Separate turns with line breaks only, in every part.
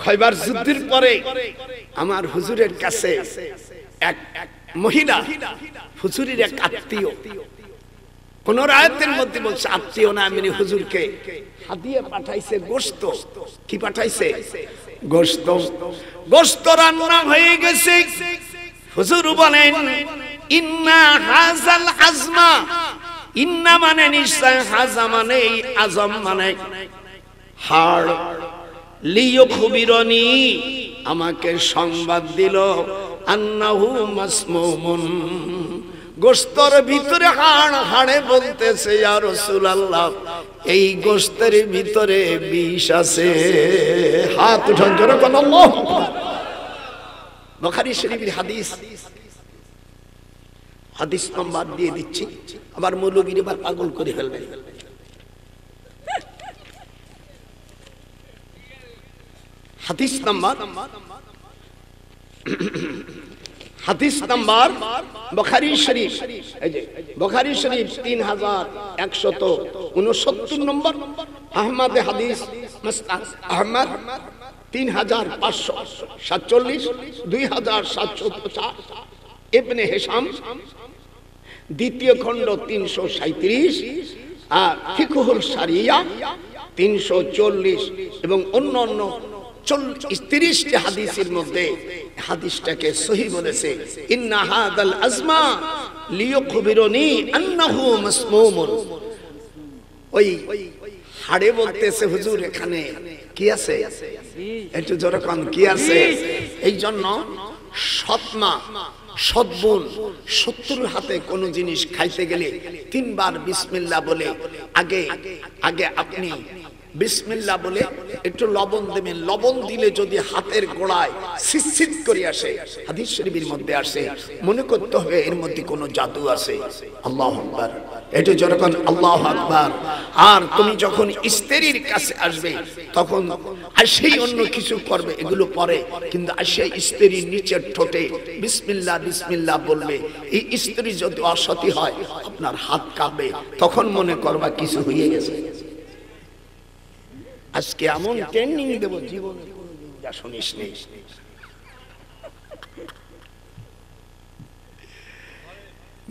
খয়বার যুদ্ধের পরে আমার হুজুরের কাছে এক মহিলা, হুজুরের এক আত্মীয়, কোন রায়াতের মধ্যে বলছে আত্মীয় না, আমি হুজুরকে হাদিয়া পাঠাইছে গোশত। কি পাঠাইছে? গোশত। গোশত রান্না হয়ে গেছে। হুজুর বলেন ইন্না হাযাল আজমা, ইন্না মানে নিশ্চয়, হাযা মানে আজম মানে হাড়, লিয়ুখবিরনি আমাকে সংবাদ দিল, আন্নাহু মাসমুমুন গোশতের ভিতরে হাড়, হাড়ে বলতেছে ইয়া রাসূলুল্লাহ এই গোশতের ভিতরে বিষ আছে। হাত উঠান জোরে বলেন আল্লাহু আকবার। বুখারী শরীফের হাদিস, হাদিস নাম্বার দিয়ে দিচ্ছি, আবার মৌলবীর এবার পাগল করে ফেলবে। হাদিস নাম্বার, হাদিস নাম্বার বুখারী শরীফ, এই যে বুখারী শরীফ 3169 নম্বর, আহমদ হাদিস মুসনাদ আহমদ 3547, 2750, ইবনে হিশাম দ্বিতীয় খণ্ড 337, আর ফিকহুল শারিয়া 340 এবং অন্যান্য 30টি হাদিসের মধ্যে হাদিসটাকে সহিহ বলেছে। ইন্না হাদাল আজমা লিয়ুখবিরনি আন্নাহু মাসমুমুন। ওই হাড়ে বলতেছে হুজুর এখানে কি আছে, একটু জোরে কোন কি আছে। এই জন্য সৎমা সদ্গুণ, শত্রুর হাতে কোন জিনিস খাইতে গেলে 3 বার বিসমিল্লাহ বলে আগে আগে আপনি বিসমিল্লাহ বলে একটু লবণ দেবেন। লবণ দিলে যদি হাতের গোড়ায় সিসিত করে আসে, হাদিস শরীফের মধ্যে আসে, মনে করতে হবে এর মধ্যে কোনো জাদু আছে। আল্লাহু আকবার, একটু যখন আল্লাহু আকবার। আর তুমি যখন স্ত্রীর কাছে আসবে তখন আসেই অন্য কিছু করবে, এগুলো পরে, কিন্তু আসে স্ত্রীর নিচের ঠোঁটে বিসমিল্লাহ বিসমিল্লাহ বলবে। এই স্ত্রী যদি অসতী হয় আপনার হাত কাঁপবে, তখন মনে করবা কিছু হয়ে গেছে। আজকে এমন ট্রেনিং দেব জীবনে যা শুনিস নি।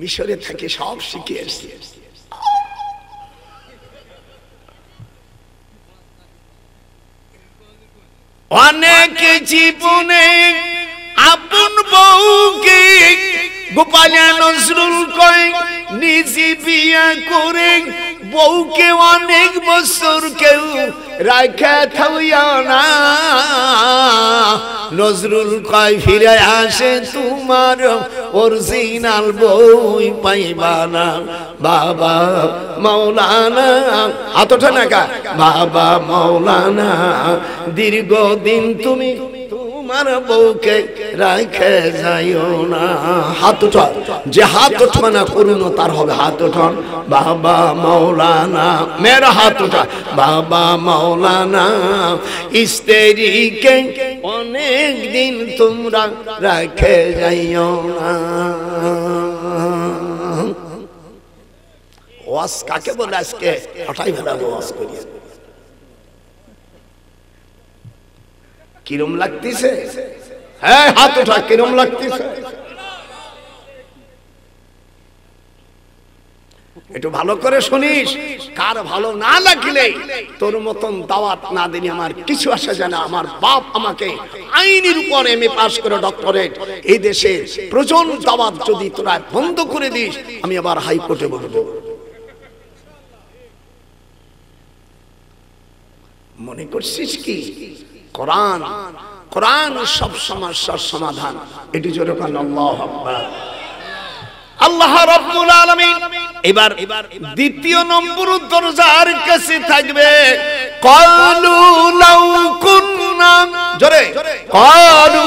মিশরে থেকে সব শিখে এসেছি। অনেক জীবনে আপন বউকে গোপালা নজরুল কয় নিজে বিয়া করে বউকে অনেক বছর কেউ রাখা থাইয়া না। নজরুল কয় ফিরে আসে তোমার অরিজিনাল বই পাইবা না। বাবা মাওলানা আতটা নাকা, বাবা মাওলানা দীর্ঘদিন তুমি তোমার বউকে রাখে যাইও না। হাত উঠান, যে হাত উঠবে না করুন তার হবে হাত উঠান। বাবা মাওলানা, মেরা হাত উঠা। বাবা মাওলানা স্ত্রীকে অনেক দিন তোমরা রাখে যাইও না। ওয়াজ কাকে বলে আজকে হঠাই ভেলা ওয়াজ করি। কিরম লাগতেছে? হ্যাঁ হাত উঠা, কিরম লাগতেছে? একটু ভালো করে শুনিস। কার ভালো না লাগলে তোর মতন দাওয়াত না দিলে আমার কিছু আসে যায় না। আমার বাপ আমাকে আইনের উপর এমএ পাস করে ডক্টরেট, এই দেশে প্রয়োজন দাওয়াত যদি তোরা বন্ধ করে দিস আমি আবার হাইকোর্টে বলবো। মনে করছিস কি কোরআন, কোরআন সব সমস্যার সমাধান। এটি জোরে বলেন আল্লাহু আকবার। আল্লাহ রাব্বুল আলামিন এবার দ্বিতীয় নম্বর দরজার কাছে থাকবে। ক্বালু লাউ কুন্না, জোরে ক্বালু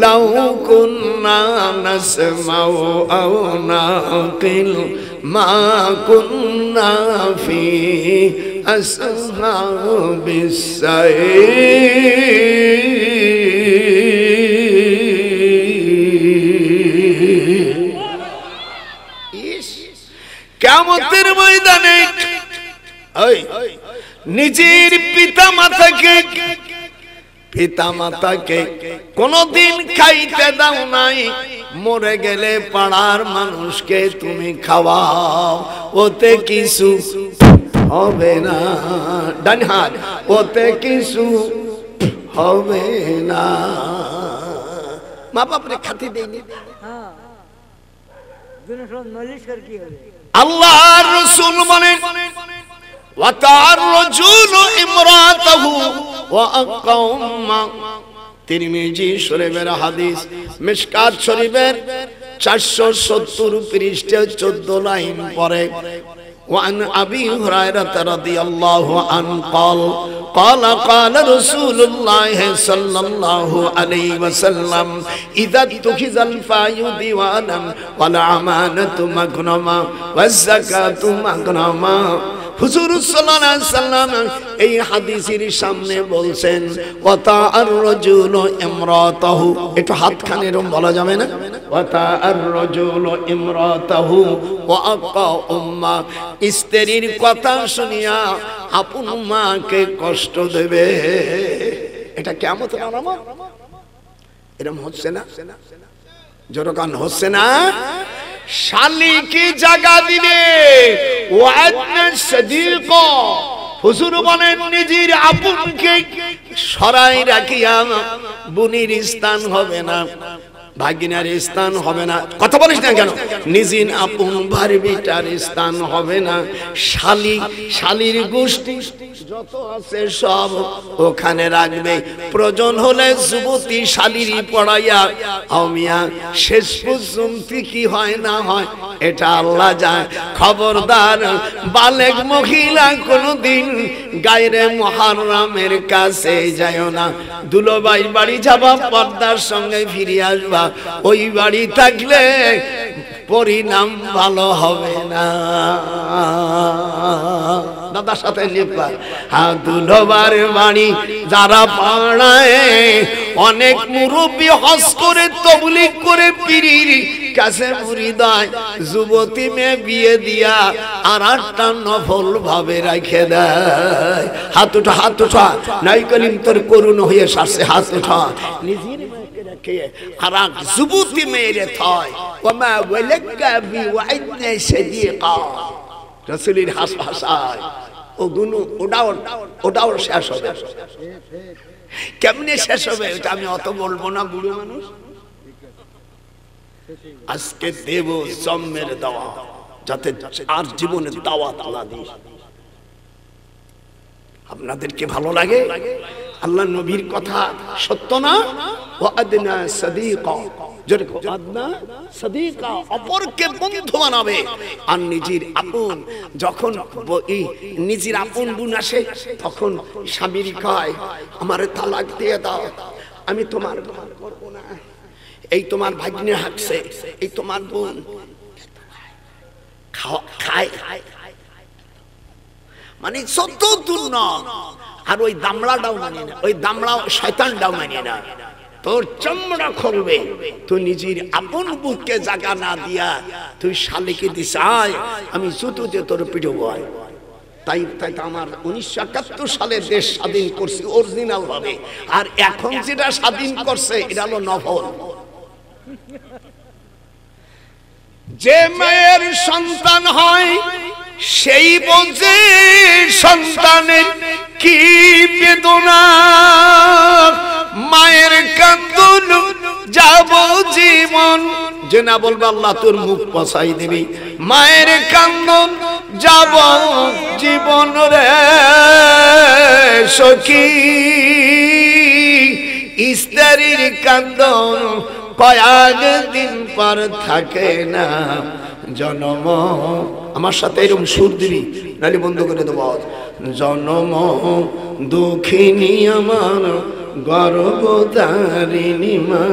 লাউ কুন্না নাসমাউ আও নাকিল মা কুন্না ফি আসহাবিস সাঈর। কিয়ামতের ময়দানে নিজের পিতা মাতাকে পিতা মাতাকে কোনদিন খাইতে দাও নাই, মরে গেলে পাড়ার মানুষকে তুমি খাওয়াও, ওতে কিছু হবে না। ডান হাত, ওতে কিছু হবে না। মা বাপরে খাতি দেয়নি, আল্লাহর রাসূল বলেন ওয়াতার রাজুলু ইমরাতাহু ওয়া আকাউমা। তিরমিজি শরীফের হাদিস, মিশকাত শরীফের 470 পৃষ্ঠা 14 লাইন পরে। وعن أبي هريرة رضي الله عنه قال قال رسول الله صلى الله عليه وسلم إذا اتخذ الفاي ديوانا والأمانة مغنما والزكاة مغنما। হুজুর সাল্লাল্লাহু আলাইহি ওয়াসাল্লাম এই হাদিসের সামনে বলছেন ওয়াতা আর রাজুলু ইমরাতাহু, একটু হাতখানে এরকম বলা যাবে না? ওয়াতা আর রাজুলু ইমরাতাহু ওয়া আকা উম্মা, স্ত্রীর কথা শুনিয়া আপন মাকে কষ্ট দেবে, এটা কিয়ামতের আলামত। এরকম হচ্ছে না? জোরকান হচ্ছে না? শালিকে জায়গা দিবে, ওয়াদনা সাদিকা। হুজুর বলেন নিজের আপনকে সরাই রাখিয়া বুনির স্থান হবে না, ভাগিনার স্থান হবে না। কথা বলিস না কেন? নিজের আপন ভাই বেটার স্থান হবে না। শালির গোষ্ঠী যত আছে সব ওখানে রাখবে। প্রয়োজন হলে যুবতী শালিরি পড়াইয়া আমিয়া শেষ পর্যন্ত কি হয় না হয় এটা আল্লাহ যায়। খবরদার, বালেগ মহিলা কোনদিন গায়রে মুহাররামের কাছে যায়ও না। দুলোবাই বাড়ি যাবা, পর্দার সঙ্গে ফিরে আসবা, ওই বাড়ি থাকলে পরিণাম ভালো হবে না। দাদার সাথে লিখবা, দুলোবার বাড়ি যারা পাড়ায় অনেক মুরব্বী হজ করে তবলিগ করে পীরের কাছে মুরিদ হয়, যুবতী মেয়ে বিয়ে দিয়া আর 8টা নফল ভাবে রাখে দেয়। হাত উঠা, হাত উঠা, নাই কলিম তোর করুণ হয়ে সারছে, হাত উঠা। নিজের মেয়েকে রাখে আর যুবতী মেয়েরে থয়। ওমা ওয়ালাকা বিওয়াইদনা সাদিকা, রাসূলের হাসায় ও দুনু ওটাও শেষ হবে। কেমনে শেষ হবে এটা আমি অত বলবো না, বুড়ো মানুষ। আজকে দেব জন্মের দাওয়া, যাতে আর জীবনের দাওয়াত আল্লাহ দিই। আপনাদেরকে ভালো লাগে? আল্লাহ নবীর কথা সত্য না? ওয়াদনা সাদিকা, জোরে কও, ওয়াদনা সাদিকা, অপরকে বন্ধু বানাবে। আর নিজের আপন যখন নিজের আপন বোন আসে তখন স্বামীর কয় আমারে তালাক দিয়ে দাও, আমি তোমার ঘর করব না, এই তোমার ভাগ্নে হাঁকছে, এই তোমার বোন খায়, মানে সত্য দূর না। আর ওই দামড়াটাও মানে না, ওই দামড়া শয়তানটাও মানে না, তোর চামড়া খুলবে। তুই নিজের আপন বুককে জায়গা না দিয়া তুই শালিকে দিস, আয় আমি জুতোতে তোর পিঠে বয়। তাই আমার 1971 সালে দেশ স্বাধীন করছি অরিজিনাল ভাবে, আর এখন যেটা স্বাধীন করছে এটা হলো নফল। যে মায়ের সন্তান হয় সেই বোঝে সন্তানের কি বেদনা, মায়ের কান্দন যাব জীবন, যে না বলবে আল্লাহ তোর মুখ পছাই দিবি। মায়ের কান্দন যাব জীবন রে সখী, স্ত্রীর কান্দন কয়েকদিন পর থাকে না জন্ম। আমার সাথে এরকম সুর দিবি, নাহলে বন্ধ করে দেবো। জন্ম দুঃখিনী আমার গর্ভধারিণী মা,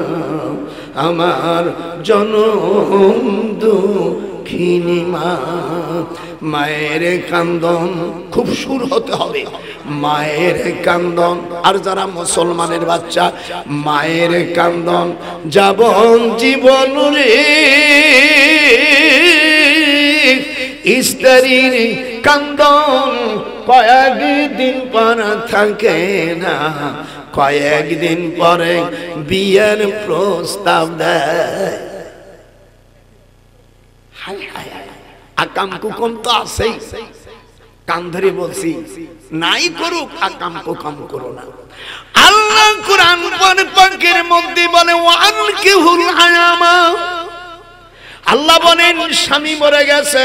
আমার জনম দুঃখিনী মা। মায়ের কান্দন খুব সুর হতে হবে, মায়ের কান্দন। আর যারা মুসলমানের বাচ্চা, মায়ের কান্দন যাবন জীবন রে, স্ত্রীর কান্দন কয়েকদিন পর থাকে না কয়েকদিন পরে বিয়ের প্রস্তাব দেয়। হায় হায়, আকাম কুকম তো আছেই। কান ধরে বলছি, নাই করুক, আকাম কুকম করো না। আল্লাহ কুরআন পাকের মধ্যে বলে ওয়ানকিহুল আয়ামা, আল্লাহ বলেন স্বামী মরে গেছে,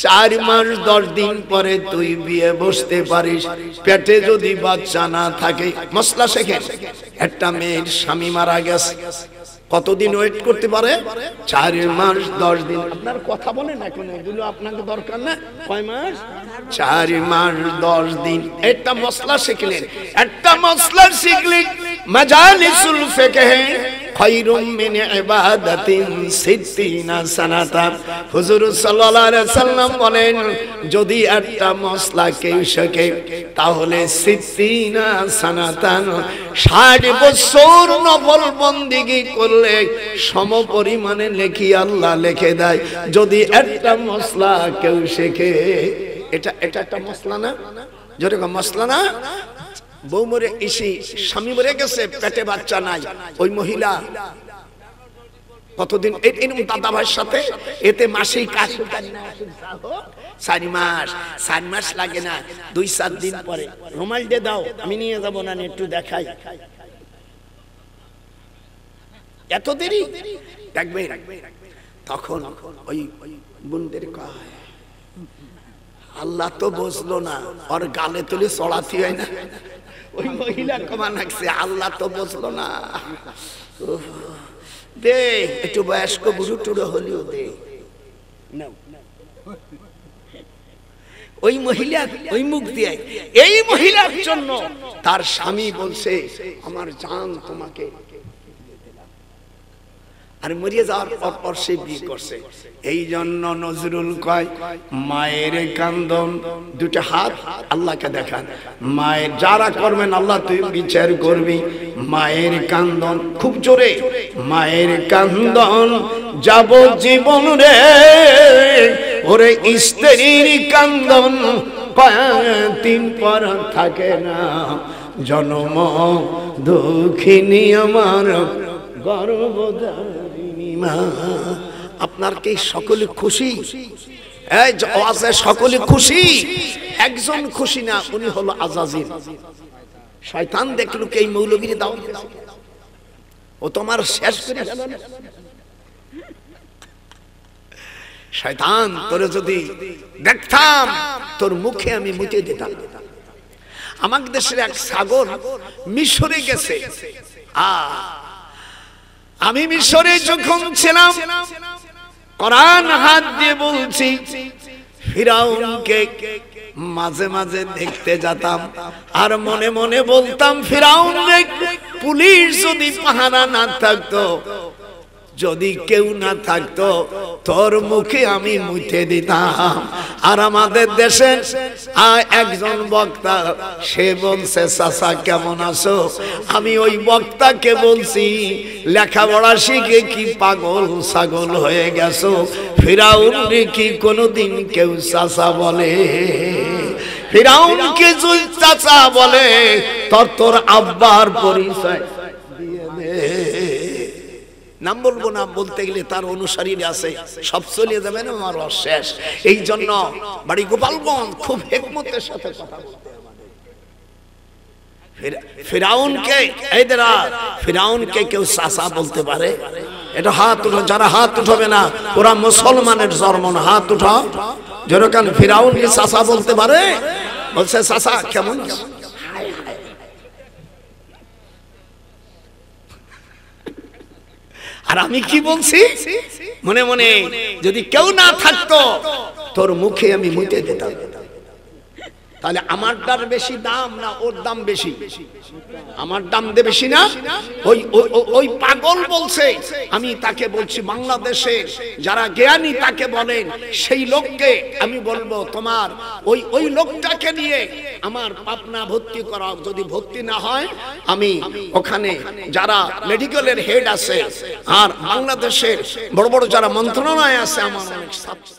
4 মাস 10 দিন পরে তুই বিয়ে বসতে পারিস, পেটে যদি বাচ্চা না থাকে। মশলা শেখেন, একটা মেয়ের স্বামী মারা গেছে, কতদিন ওয়েট করতে পারে? 4 মাস 10 দিন। আপনার কথা বলেন এখন, এগুলো আপনাকে দরকার না। কয় মাস? 4 মাস 10 দিন। একটা মশলা শিখলেন, একটা মশলা শিখলেন। মাজালিসুল ফিকহ খায়রুম মিন ইবাদাতিন 60 সানাতা। হুজুর সাল্লাল্লাহু আলাইহি সাল্লাম বলেন, যদি একটা মশলা কেউ শেখে তাহলে 60 সানাতান, 60 বছর নফল বন্দেগী করলে সম পরিমাণে নেকি আল্লাহ লিখে দেয়। যদি একটা মশলা কেউ শেখে, এটা একটা মশলা না? যেরকম মশলা না? বউ মরে এসে স্বামী মরে গেছে, পেটে বাচ্চা নাই, ওই মহিলা কতদিন এরকম দাদা ভাইয়ের সাথে এতে মাসেই কাজ 4 মাস লাগে না, 2-4 দিন পরে রুমাল দিয়ে দাও, আমি নিয়ে যাবো না, একটু দেখাই। এত দেরি দেখবে, তখন ওই বোনদের কয় আল্লাহ তো বুঝলো না, ওর গালে তুলে চড়াতে হয় না। ওই মহিলা কমা নাকছে, আল্লাহ তো বুঝলো না, দে একটু বয়স্ক বুড়ো টুড়ো হলেও দে। ওই মহিলা ওই মুখ দিয়ে, এই মহিলার জন্য তার স্বামী বলছে আমার জান তোমাকে, আর মরিয়ে যাওয়ার পর সে বিয়ে করছে। এই জন্য নজরুল কয়, মায়ের কান্দন, 2টা হাত আল্লাহকে দেখান, মায়ের যারা করবেন আল্লাহ তুই বিচার করবি। মায়ের কান্দন খুব জোরে, মায়ের কান্দন যাব জীবন রে, ওরে স্ত্রীর কান্দন কয়েকদিন পর থাকে না, জন্ম দুঃখিনী আমার গর্ভধারিণী মা। আপনার কি সকলে খুশি? এই আওয়াজে সকলে খুশি? একজন খুশি না, উনি হলো আজাজিল। শয়তান দেখলো কি এই মৌলবীর দাও, ও তোমার শেষ করে গেল না। শয়তান তোরে যদি দেখতাম, তোর মুখে আমি মুতে দিতাম। আমাদের দেশের এক ছাগল মিশরে গেছে, আমি মিশরে যখন ছিলাম, কোরআন হাত দিয়ে বলছি, ফিরাউনকে মাঝে মাঝে দেখতে যেতাম, আর মনে মনে বলতাম ফিরাউন রে, পুলিশ যদি পাহারা না থাকতো, যদি কেউ না থাকতো, তোর মুখে আমি মুছে দিতাম। আর আমাদের দেশে একজন বক্তা, সে বলছে চাচা কেমন আছো? আমি ওই বক্তাকে বলছি লেখাপড়া শিখে কি পাগল ছাগল হয়ে গেছো? ফিরাউন রে কি কোনোদিন কেউ চাচা বলে? ফিরাউনকে যদি চাচা বলে, তোর আব্বার পরিচয় দিয়ে দে। নাম বলবো না, বলতে গেলে তার অনুসারীরা আছে, সব চলে যাবে না, আমার শেষ। এই জন্য বাড়ি গোপালগঞ্জ খুব হিকমতের সাথে কথা বলতে হবে। ফিরাউনকে কেউ চাচা বলতে পারে? এটা হাত উঠো, যারা হাত উঠাবে না ওরা মুসলমানের জন্ম না। হাত উঠা, যেরকম ফিরাউনকে চাচা বলতে পারে? বলছে চাচা কেমন? আর আমি কি বলছি মনে মনে, যদি কেউ না থাকতো তোর মুখে আমি মুতে দিতাম। তাহলে আমারটার বেশি দাম না ওর দাম বেশি? আমার দাম দে বেশি না? ওই পাগল বলছে, আমি তাকে বলছি বাংলাদেশে যারা জ্ঞানী তাকে বলেন, সেই লোককে আমি বলবো তোমার ওই লোকটাকে নিয়ে আমার পাবনা ভর্তি করা, যদি ভর্তি না হয় আমি ওখানে যারা মেডিকেলের হেড আছে আর বাংলাদেশের বড় বড় যারা মন্ত্রণালয় আছে, আমার অনেক